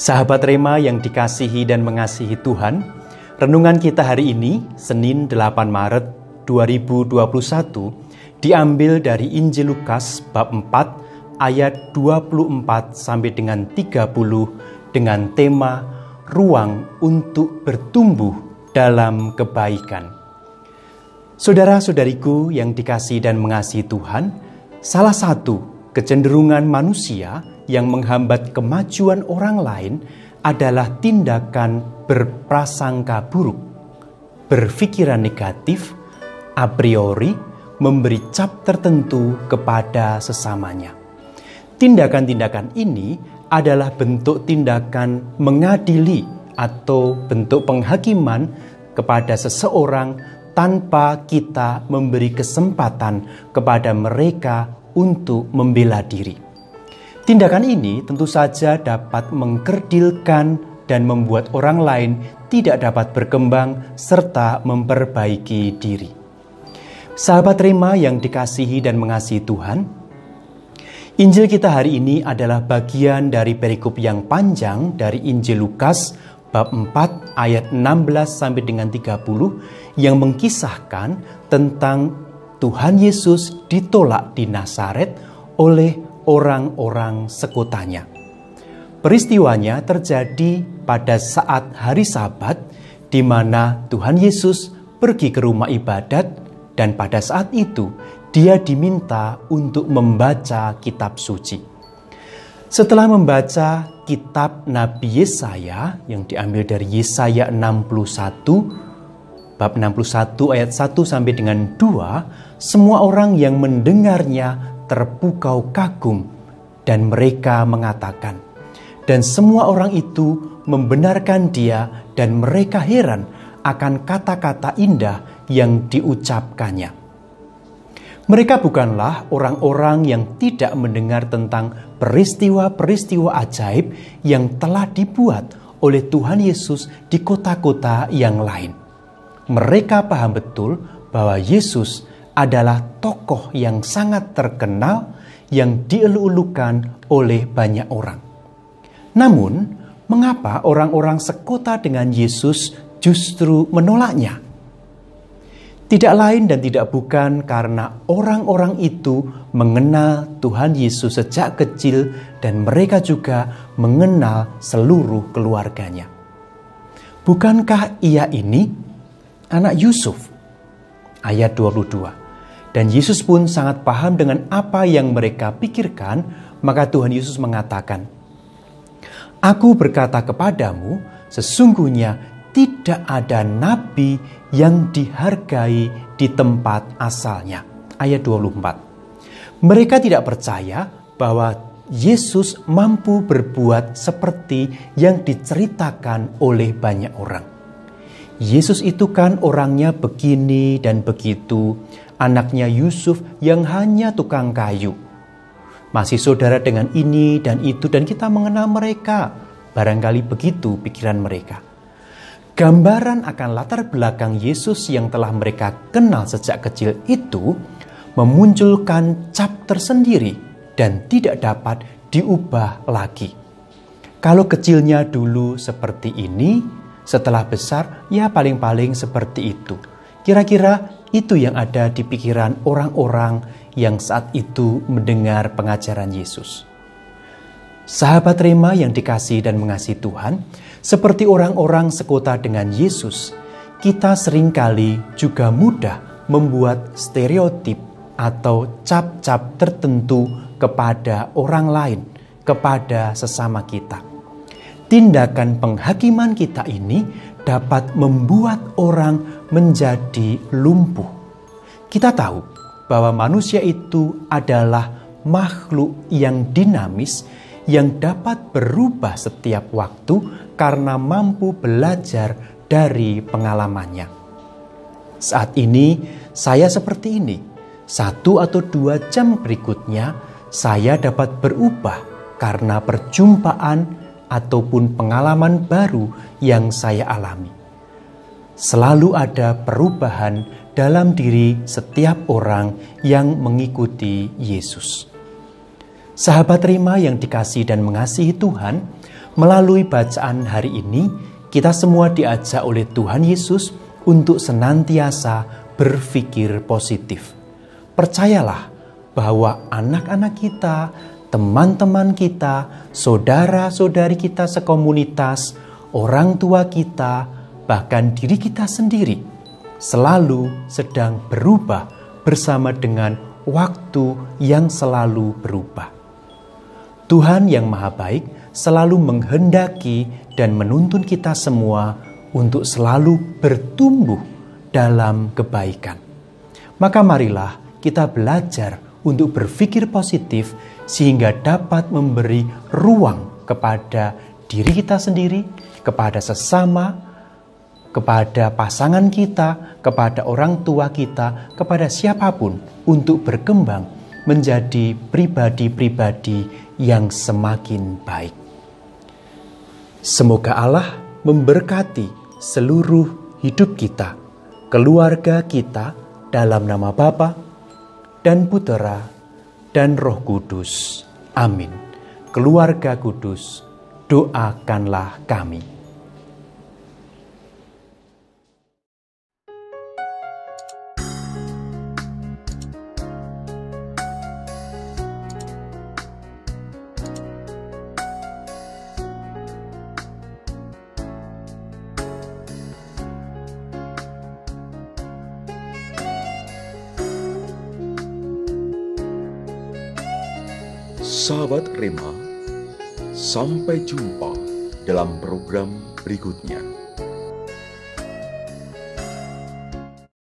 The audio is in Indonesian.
Sahabat Rema yang dikasihi dan mengasihi Tuhan, renungan kita hari ini, Senin 8 Maret 2021, diambil dari Injil Lukas bab 4 ayat 24 sampai dengan 30 dengan tema Ruang untuk Bertumbuh dalam Kebaikan. Saudara-saudariku yang dikasihi dan mengasihi Tuhan, salah satu kecenderungan manusia yang menghambat kemajuan orang lain adalah tindakan berprasangka buruk, berpikiran negatif, a priori memberi cap tertentu kepada sesamanya. Tindakan-tindakan ini adalah bentuk tindakan mengadili atau bentuk penghakiman kepada seseorang tanpa kita memberi kesempatan kepada mereka untuk membela diri. Tindakan ini tentu saja dapat mengkerdilkan dan membuat orang lain tidak dapat berkembang serta memperbaiki diri. Sahabat Rema yang dikasihi dan mengasihi Tuhan, Injil kita hari ini adalah bagian dari perikop yang panjang dari Injil Lukas bab 4 ayat 16 sampai dengan 30 yang mengkisahkan tentang Tuhan Yesus ditolak di Nazaret oleh orang-orang sekotanya. Peristiwanya terjadi pada saat hari Sabat di mana Tuhan Yesus pergi ke rumah ibadat dan pada saat itu dia diminta untuk membaca kitab suci. Setelah membaca kitab Nabi Yesaya yang diambil dari Yesaya 61 bab 61 ayat 1 sampai dengan 2, semua orang yang mendengarnya terpukau kagum dan mereka mengatakan, dan semua orang itu membenarkan dia dan mereka heran akan kata-kata indah yang diucapkannya. Mereka bukanlah orang-orang yang tidak mendengar tentang peristiwa-peristiwa ajaib yang telah dibuat oleh Tuhan Yesus di kota-kota yang lain. Mereka paham betul bahwa Yesus adalah tokoh yang sangat terkenal yang dielu-elukan oleh banyak orang. Namun, mengapa orang-orang sekota dengan Yesus justru menolaknya? Tidak lain dan tidak bukan karena orang-orang itu mengenal Tuhan Yesus sejak kecil dan mereka juga mengenal seluruh keluarganya. Bukankah ia ini anak Yusuf? Ayat 22. Dan Yesus pun sangat paham dengan apa yang mereka pikirkan, maka Tuhan Yesus mengatakan, "Aku berkata kepadamu, sesungguhnya tidak ada nabi yang dihargai di tempat asalnya." Ayat 24. Mereka tidak percaya bahwa Yesus mampu berbuat seperti yang diceritakan oleh banyak orang. Yesus itu kan orangnya begini dan begitu, anaknya Yusuf yang hanya tukang kayu. Masih saudara dengan ini dan itu dan kita mengenal mereka. Barangkali begitu pikiran mereka. Gambaran akan latar belakang Yesus yang telah mereka kenal sejak kecil itu memunculkan cap tersendiri dan tidak dapat diubah lagi. Kalau kecilnya dulu seperti ini, setelah besar, ya paling-paling seperti itu. Kira-kira itu yang ada di pikiran orang-orang yang saat itu mendengar pengajaran Yesus. Sahabat Rema yang dikasihi dan mengasihi Tuhan, seperti orang-orang sekota dengan Yesus, kita seringkali juga mudah membuat stereotip atau cap-cap tertentu kepada orang lain, kepada sesama kita. Tindakan penghakiman kita ini dapat membuat orang menjadi lumpuh. Kita tahu bahwa manusia itu adalah makhluk yang dinamis yang dapat berubah setiap waktu karena mampu belajar dari pengalamannya. Saat ini saya seperti ini. 1 atau 2 jam berikutnya saya dapat berubah karena perjumpaan ataupun pengalaman baru yang saya alami. Selalu ada perubahan dalam diri setiap orang yang mengikuti Yesus. Sahabat Rema yang dikasihi dan mengasihi Tuhan, Melalui bacaan hari ini, kita semua diajak oleh Tuhan Yesus untuk senantiasa berpikir positif. Percayalah bahwa anak-anak kita, teman-teman kita, saudara-saudari kita sekomunitas, orang tua kita, bahkan diri kita sendiri selalu sedang berubah bersama dengan waktu yang selalu berubah. Tuhan yang Maha Baik selalu menghendaki dan menuntun kita semua untuk selalu bertumbuh dalam kebaikan. Maka marilah kita belajar untuk berpikir positif sehingga dapat memberi ruang kepada diri kita sendiri, kepada sesama, kepada pasangan kita, kepada orang tua kita, kepada siapapun untuk berkembang menjadi pribadi-pribadi yang semakin baik. Semoga Allah memberkati seluruh hidup kita, keluarga kita, dalam nama Bapa dan Putera dan Roh Kudus. Amin. Keluarga kudus, doakanlah kami. Sahabat Rema, sampai jumpa dalam program berikutnya.